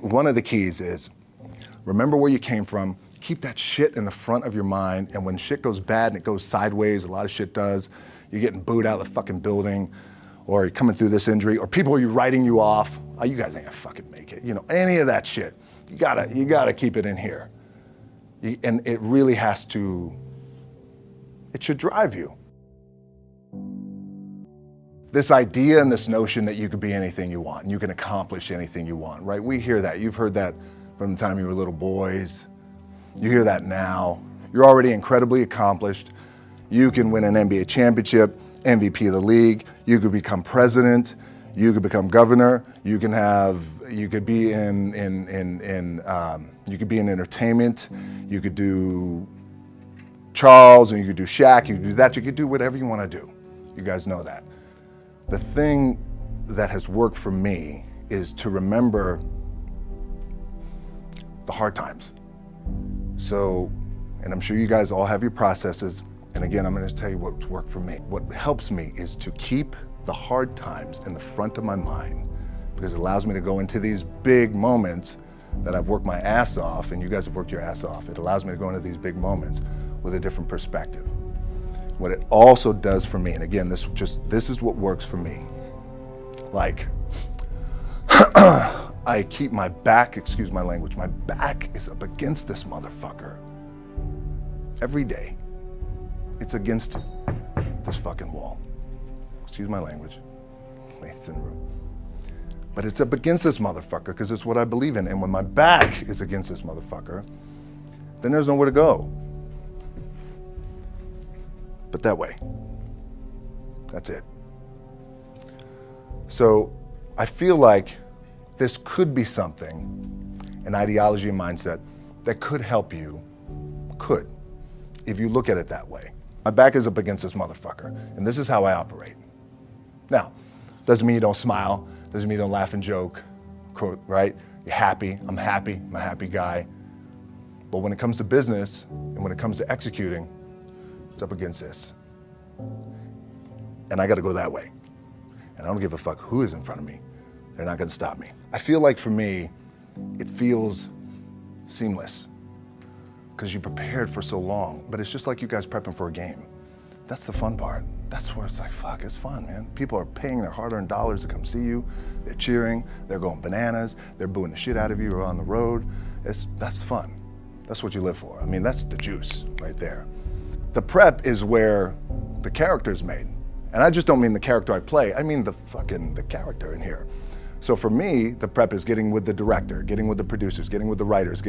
One of the keys is remember where you came from. Keep that shit in the front of your mind, and when shit goes bad and it goes sideways, a lot of shit does, you're getting booed out of the fucking building, or you're coming through this injury, or people are writing you off. Oh, you guys ain't gonna fucking make it. You know, any of that shit. You gotta keep it in here. And it really has to, it should drive you. This idea and this notion that you could be anything you want and you can accomplish anything you want, right? We hear that. You've heard that from the time you were little boys. You hear that now. You're already incredibly accomplished. You can win an NBA championship, MVP of the league. You could become president. You could become governor. You could be in entertainment. You could do Charles, and you could do Shaq. You could do that. You could do whatever you want to do. You guys know that. The thing that has worked for me is to remember the hard times. So, and I'm sure you guys all have your processes. And again, I'm going to tell you what's worked for me. What helps me is to keep the hard times in the front of my mind, because it allows me to go into these big moments that I've worked my ass off, and you guys have worked your ass off. It allows me to go into these big moments with a different perspective. What it also does for me, and again, this is what works for me. Like, I keep my back, excuse my language, my back is up against this motherfucker. Every day, it's against this fucking wall. Excuse my language, ladies in the room. But it's up against this motherfucker because it's what I believe in. And when my back is against this motherfucker, then there's nowhere to go. But that way. That's it. So I feel like this could be something, an ideology and mindset that could help you, if you look at it that way. My back is up against this motherfucker, and this is how I operate. Now, doesn't mean you don't smile, doesn't mean you don't laugh and joke, right? You're happy, I'm a happy guy. But when it comes to business, and when it comes to executing, it's up against this. And I gotta go that way. And I don't give a fuck who is in front of me. They're not gonna stop me. I feel like for me, it feels seamless because you prepared for so long, but it's just like you guys prepping for a game. That's the fun part. That's where it's like, fuck, it's fun, man. People are paying their hard-earned dollars to come see you. They're cheering, they're going bananas, they're booing the shit out of you or on the road. That's fun. That's what you live for. I mean, that's the juice right there. The prep is where the character's made. And I just don't mean the character I play, I mean the character in here. So for me, the prep is getting with the director, getting with the producers, getting with the writers,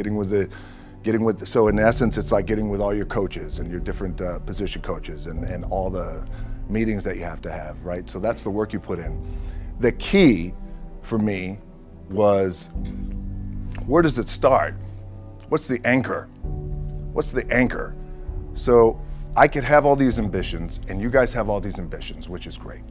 so in essence, it's like getting with all your coaches and your different position coaches and all the meetings that you have to have, right? So that's the work you put in. The key for me was, where does it start? What's the anchor? What's the anchor? So I could have all these ambitions and you guys have all these ambitions, which is great.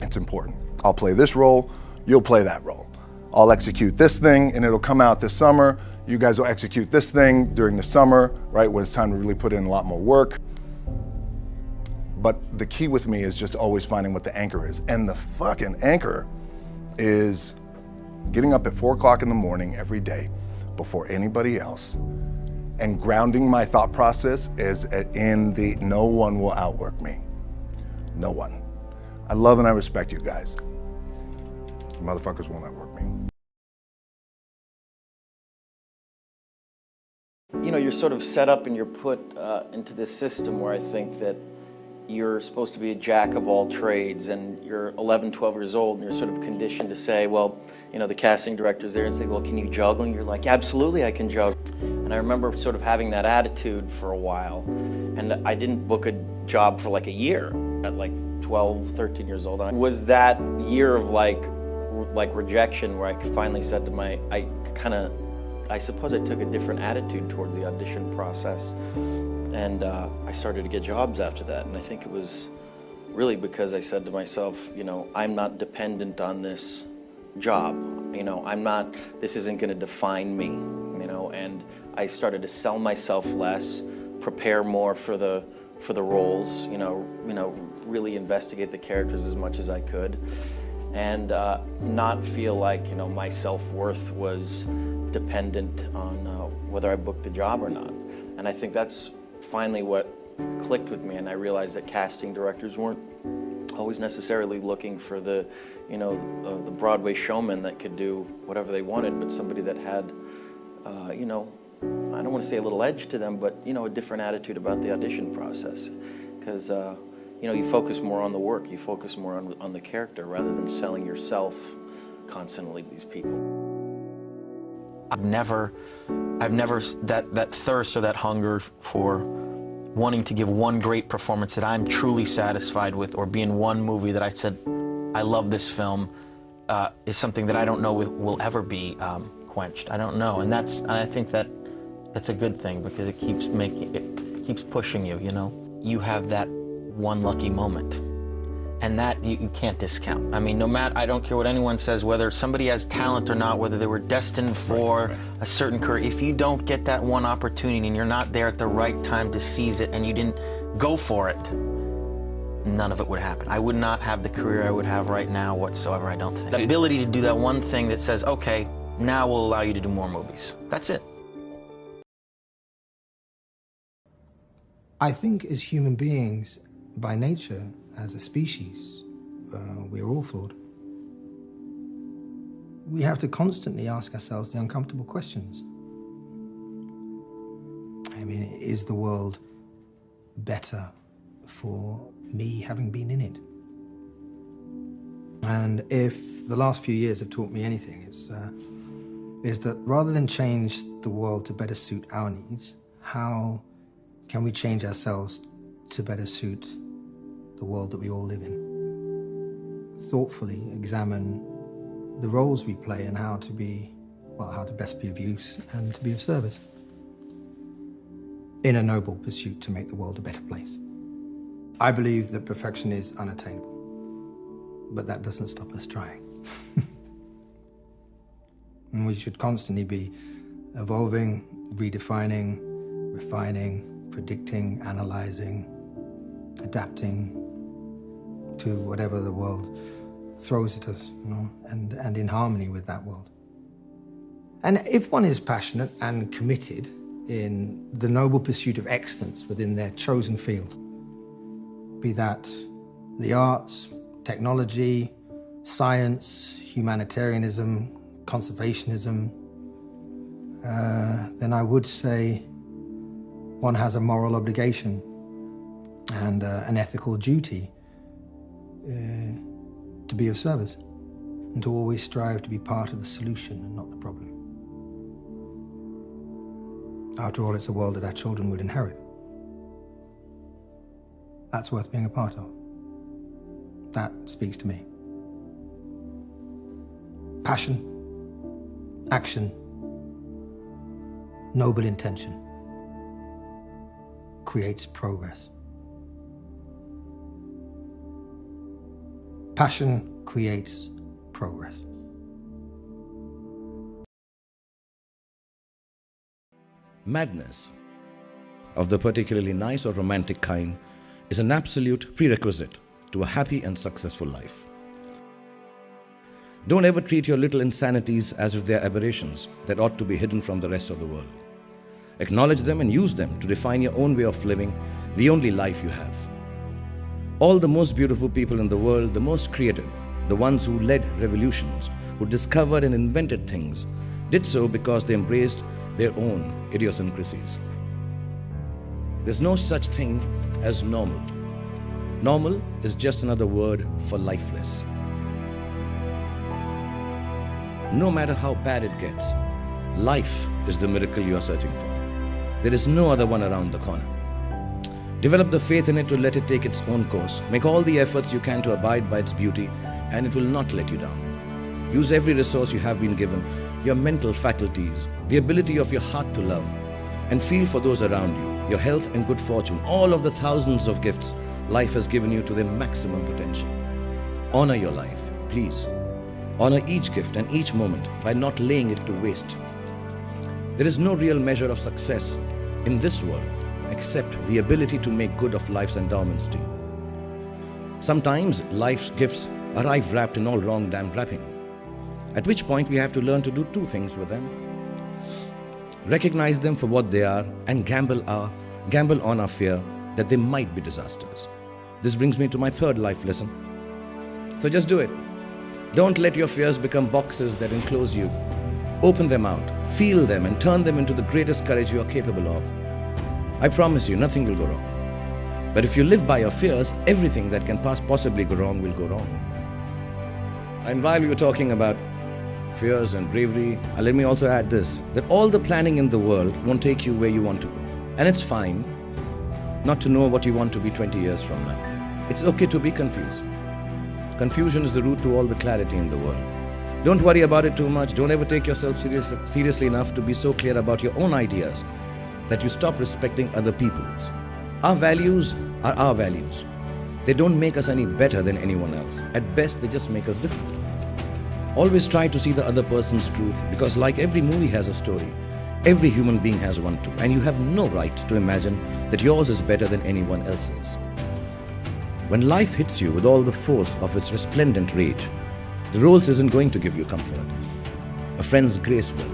It's important. I'll play this role, you'll play that role. I'll execute this thing and it'll come out this summer. You guys will execute this thing during the summer, right? When it's time to really put in a lot more work. But the key with me is just always finding what the anchor is. And the fucking anchor is getting up at 4 o'clock in the morning every day before anybody else and grounding my thought process is in the no one will outwork me. No one. I love and I respect you guys. You motherfuckers won't outwork me. You know, you're sort of set up and you're put into this system where I think that you're supposed to be a jack of all trades and you're 11, 12 years old and you're sort of conditioned to say, well, you know, the casting director's there and say, well, can you juggle? And you're like, absolutely I can juggle. And I remember sort of having that attitude for a while. And I didn't book a job for like a year at like 12, 13 years old. And it was that year of like rejection where I finally said to I suppose I took a different attitude towards the audition process. And I started to get jobs after that. And I think it was really because I said to myself, you know, I'm not dependent on this job. You know, this isn't gonna define me, you know, and I started to sell myself less, prepare more for the roles, you know, really investigate the characters as much as I could. and not feel like, you know, my self-worth was dependent on whether I booked the job or not. And I think that's finally what clicked with me, and I realized that casting directors weren't always necessarily looking for the, you know, the Broadway showman that could do whatever they wanted, but somebody that had, you know, I don't want to say a little edge to them, but, you know, a different attitude about the audition process. Because, you know, you focus more on the work, you focus more on the character rather than selling yourself constantly to these people. I've never, that thirst or that hunger for wanting to give one great performance that I'm truly satisfied with, or be in one movie that I said, I love this film, is something that I don't know will ever be quenched. I don't know, and I think that's a good thing, because it keeps pushing you, you know? You have that one lucky moment, and that you can't discount. I mean, no matter, I don't care what anyone says, whether somebody has talent or not, whether they were destined for a certain career, if you don't get that one opportunity and you're not there at the right time to seize it and you didn't go for it, none of it would happen. I would not have the career I would have right now whatsoever, I don't think. The ability to do that one thing that says, okay, now we'll allow you to do more movies. That's it. I think as human beings, by nature, as a species, we're all flawed. We have to constantly ask ourselves the uncomfortable questions. I mean, is the world better for me having been in it? And if the last few years have taught me anything, is that rather than change the world to better suit our needs, how can we change ourselves to better suit the world that we all live in? Thoughtfully examine the roles we play and how to best be of use and to be of service, in a noble pursuit to make the world a better place. I believe that perfection is unattainable, but that doesn't stop us trying. And we should constantly be evolving, redefining, refining, predicting, analyzing, adapting to whatever the world throws at us, you know, and in harmony with that world. And if one is passionate and committed in the noble pursuit of excellence within their chosen field, be that the arts, technology, science, humanitarianism, conservationism, then I would say one has a moral obligation and an ethical duty to be of service and to always strive to be part of the solution and not the problem. After all, it's a world that our children would inherit. That's worth being a part of. That speaks to me. Passion, action, noble intention creates progress. Passion creates progress. Madness, of the particularly nice or romantic kind, is an absolute prerequisite to a happy and successful life. Don't ever treat your little insanities as if they're aberrations that ought to be hidden from the rest of the world. Acknowledge them and use them to define your own way of living, the only life you have. All the most beautiful people in the world, the most creative, the ones who led revolutions, who discovered and invented things, did so because they embraced their own idiosyncrasies. There's no such thing as normal. Normal is just another word for lifeless. No matter how bad it gets, life is the miracle you are searching for. There is no other one around the corner. Develop the faith in it to let it take its own course. Make all the efforts you can to abide by its beauty, and it will not let you down. Use every resource you have been given, your mental faculties, the ability of your heart to love, and feel for those around you, your health and good fortune, all of the thousands of gifts life has given you to their maximum potential. Honor your life, please. Honor each gift and each moment by not laying it to waste. There is no real measure of success in this world except the ability to make good of life's endowments to you. Sometimes life's gifts arrive wrapped in all wrong damn wrapping. At which point we have to learn to do two things with them. Recognize them for what they are and gamble on our fear that they might be disasters. This brings me to my third life lesson. So just do it. Don't let your fears become boxes that enclose you. Open them out, feel them, and turn them into the greatest courage you are capable of. I promise you, nothing will go wrong. But if you live by your fears, everything that can possibly go wrong will go wrong. And while we were talking about fears and bravery, let me also add this, that all the planning in the world won't take you where you want to go. And it's fine not to know what you want to be 20 years from now. It's okay to be confused. Confusion is the root to all the clarity in the world. Don't worry about it too much. Don't ever take yourself seriously enough to be so clear about your own ideas that you stop respecting other people's. Our values are our values. They don't make us any better than anyone else. At best, they just make us different. Always try to see the other person's truth, because like every movie has a story, every human being has one too, and you have no right to imagine that yours is better than anyone else's. When life hits you with all the force of its resplendent rage, the Rolls isn't going to give you comfort. A friend's grace will.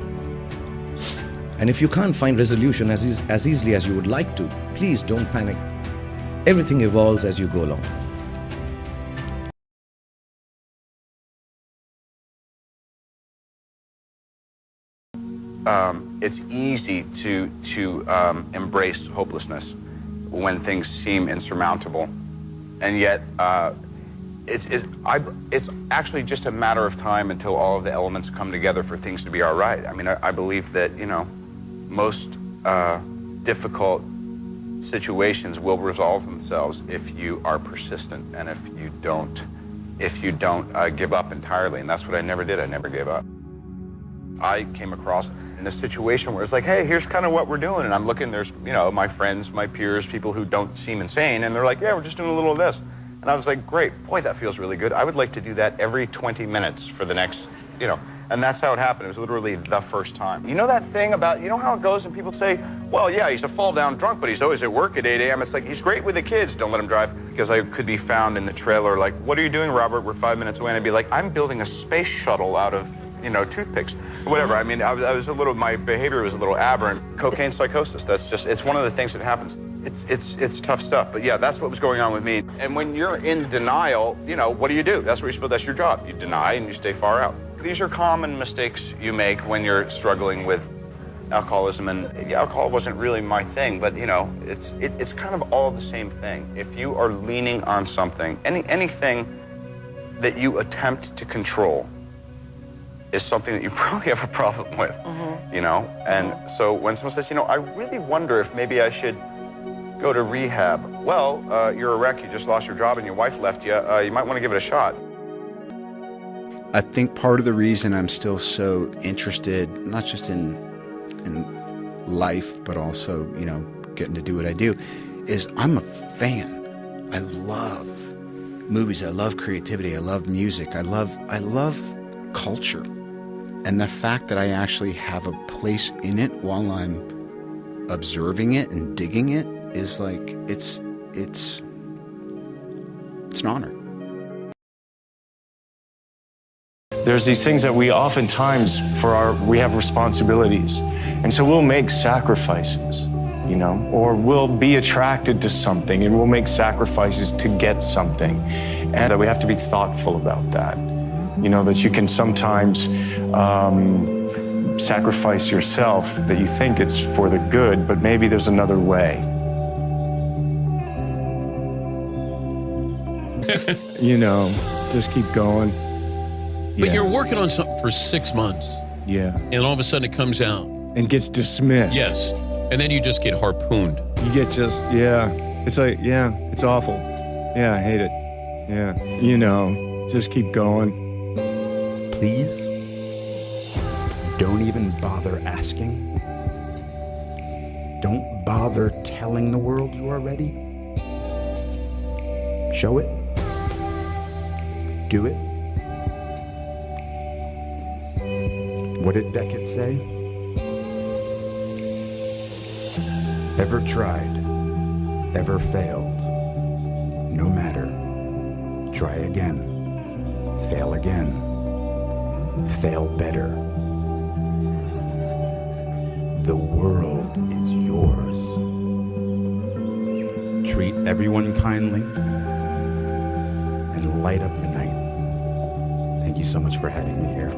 And if you can't find resolution as easily as you would like to, please don't panic. Everything evolves as you go along. It's easy to embrace hopelessness when things seem insurmountable, and yet it's actually just a matter of time until all of the elements come together for things to be all right. I mean, I believe that, you know, most difficult situations will resolve themselves if you are persistent and if you don't give up entirely. And that's what I never did. I never gave up. I came across in a situation where it's like, hey, here's kind of what we're doing. And I'm looking, there's, you know, my friends, my peers, people who don't seem insane. And they're like, yeah, we're just doing a little of this. And I was like, great, boy, that feels really good. I would like to do that every 20 minutes for the next, you know. And that's how it happened. It was literally the first time. You know that thing about, you know how it goes and people say, well, yeah, he's a fall down drunk, but he's always at work at 8 a.m. It's like, he's great with the kids. Don't let him drive. Because I could be found in the trailer like, what are you doing, Robert? We're 5 minutes away. And I'd be like, I'm building a space shuttle out of, you know, toothpicks. Whatever. I mean, I was a little, my behavior was a little aberrant. Cocaine psychosis. That's just, it's one of the things that happens. It's tough stuff. But yeah, that's what was going on with me. And when you're in denial, you know, what do? That's what you're supposed, that's your job. You deny and you stay far out. These are common mistakes you make when you're struggling with alcoholism. And alcohol wasn't really my thing, but you know, it's kind of all the same thing. If you are leaning on something, anything that you attempt to control is something that you probably have a problem with, you know? And so when someone says, you know, I really wonder if maybe I should go to rehab. Well, you're a wreck, you just lost your job and your wife left you. You might want to give it a shot. I think part of the reason I'm still so interested, not just in life, but also, you know, getting to do what I do, is I'm a fan. I love movies, I love creativity, I love music, I love culture. And the fact that I actually have a place in it while I'm observing it and digging it is like, it's an honor. There's these things that we oftentimes, we have responsibilities. And so we'll make sacrifices, you know, or we'll be attracted to something and we'll make sacrifices to get something. And that we have to be thoughtful about that. You know, that you can sometimes sacrifice yourself, that you think it's for the good, but maybe there's another way. You know, just keep going. But you're working on something for 6 months. Yeah. And all of a sudden it comes out. And gets dismissed. Yes. And then you just get harpooned. You get just, yeah. It's like, yeah, it's awful. Yeah, I hate it. Yeah. You know, just keep going. Please, don't even bother asking. Don't bother telling the world you are ready. Show it. Do it. What did Beckett say? Ever tried, ever failed. No matter. Try again. Fail again. Fail better. The world is yours. Treat everyone kindly and light up the night. Thank you so much for having me here.